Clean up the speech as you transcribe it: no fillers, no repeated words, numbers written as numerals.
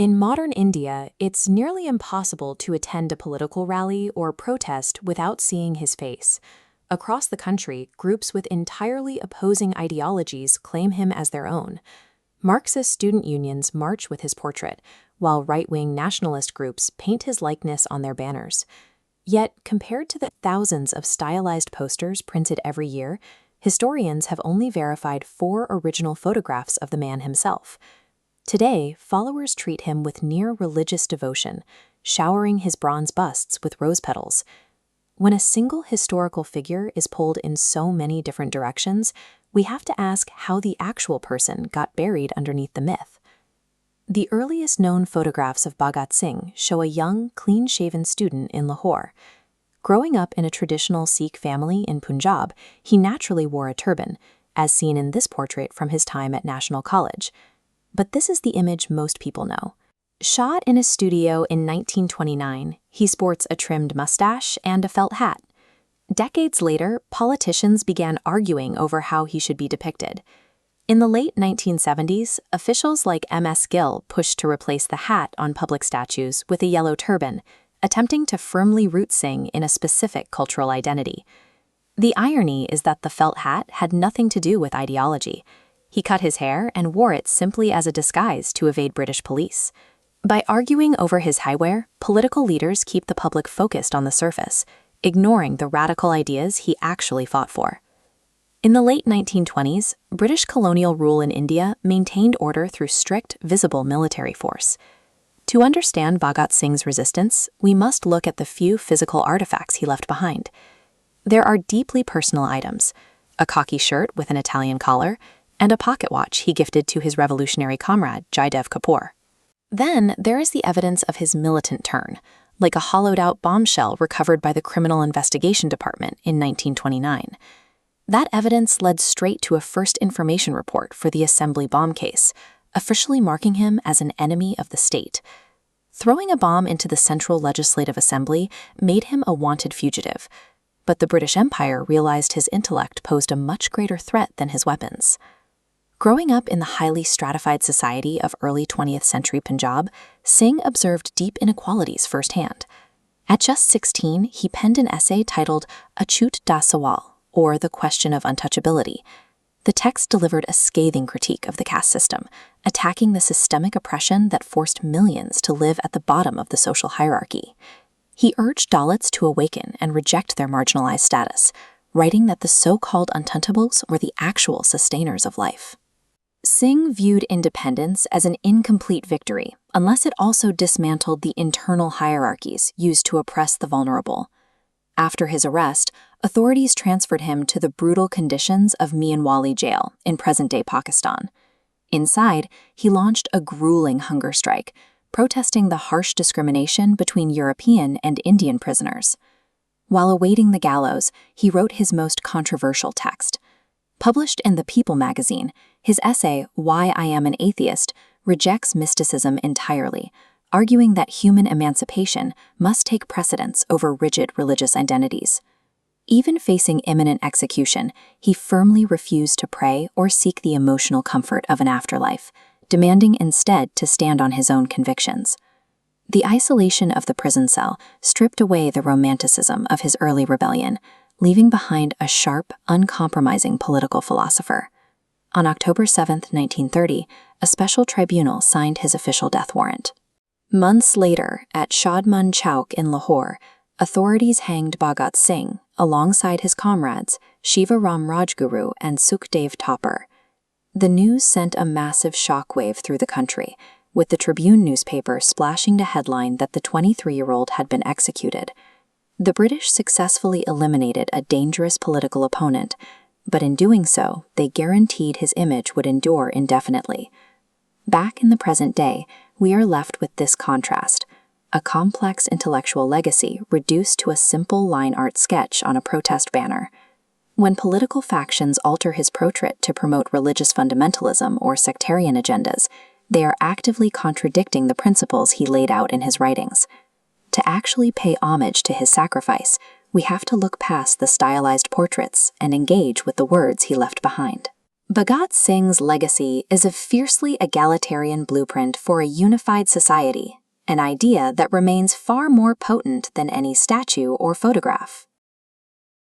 In modern India, it's nearly impossible to attend a political rally or protest without seeing his face. Across the country, groups with entirely opposing ideologies claim him as their own. Marxist student unions march with his portrait, while right-wing nationalist groups paint his likeness on their banners. Yet, compared to the thousands of stylized posters printed every year, historians have only verified 4 original photographs of the man himself. Today, followers treat him with near religious devotion, showering his bronze busts with rose petals. When a single historical figure is pulled in so many different directions, we have to ask how the actual person got buried underneath the myth. The earliest known photographs of Bhagat Singh show a young, clean-shaven student in Lahore. Growing up in a traditional Sikh family in Punjab, he naturally wore a turban, as seen in this portrait from his time at National College. But this is the image most people know. Shot in a studio in 1929, he sports a trimmed mustache and a felt hat. Decades later, politicians began arguing over how he should be depicted. In the late 1970s, officials like M.S. Gill pushed to replace the hat on public statues with a yellow turban, attempting to firmly root Singh in a specific cultural identity. The irony is that the felt hat had nothing to do with ideology. He cut his hair and wore it simply as a disguise to evade British police. By arguing over his highwear, political leaders keep the public focused on the surface, ignoring the radical ideas he actually fought for. In the late 1920s, British colonial rule in India maintained order through strict, visible military force. To understand Bhagat Singh's resistance, we must look at the few physical artifacts he left behind. There are deeply personal items: a khaki shirt with an Italian collar, and a pocket watch he gifted to his revolutionary comrade, Jaidev Kapoor. Then there is the evidence of his militant turn, like a hollowed-out bombshell recovered by the Criminal Investigation Department in 1929. That evidence led straight to a first information report for the Assembly bomb case, officially marking him as an enemy of the state. Throwing a bomb into the Central Legislative Assembly made him a wanted fugitive, but the British Empire realized his intellect posed a much greater threat than his weapons. Growing up in the highly stratified society of early 20th century Punjab, Singh observed deep inequalities firsthand. At just 16, he penned an essay titled Achut da Sawal, or The Question of Untouchability. The text delivered a scathing critique of the caste system, attacking the systemic oppression that forced millions to live at the bottom of the social hierarchy. He urged Dalits to awaken and reject their marginalized status, writing that the so-called untouchables were the actual sustainers of life. Singh viewed independence as an incomplete victory unless it also dismantled the internal hierarchies used to oppress the vulnerable. After his arrest, authorities transferred him to the brutal conditions of Mianwali jail in present-day Pakistan. Inside, he launched a grueling hunger strike, protesting the harsh discrimination between European and Indian prisoners. While awaiting the gallows, he wrote his most controversial text. Published in the People magazine, his essay, Why I Am an Atheist, rejects mysticism entirely, arguing that human emancipation must take precedence over rigid religious identities. Even facing imminent execution, he firmly refused to pray or seek the emotional comfort of an afterlife, demanding instead to stand on his own convictions. The isolation of the prison cell stripped away the romanticism of his early rebellion, leaving behind a sharp, uncompromising political philosopher. On October 7, 1930, a special tribunal signed his official death warrant. Months later, at Shadman Chowk in Lahore, authorities hanged Bhagat Singh alongside his comrades Shiva Ram Rajguru and Sukhdev Thapar. The news sent a massive shockwave through the country, with the Tribune newspaper splashing the headline that the 23-year-old had been executed. The British successfully eliminated a dangerous political opponent, but in doing so, they guaranteed his image would endure indefinitely. Back in the present day, we are left with this contrast: a complex intellectual legacy reduced to a simple line art sketch on a protest banner. When political factions alter his portrait to promote religious fundamentalism or sectarian agendas, they are actively contradicting the principles he laid out in his writings. To actually pay homage to his sacrifice, we have to look past the stylized portraits and engage with the words he left behind. Bhagat Singh's legacy is a fiercely egalitarian blueprint for a unified society, an idea that remains far more potent than any statue or photograph.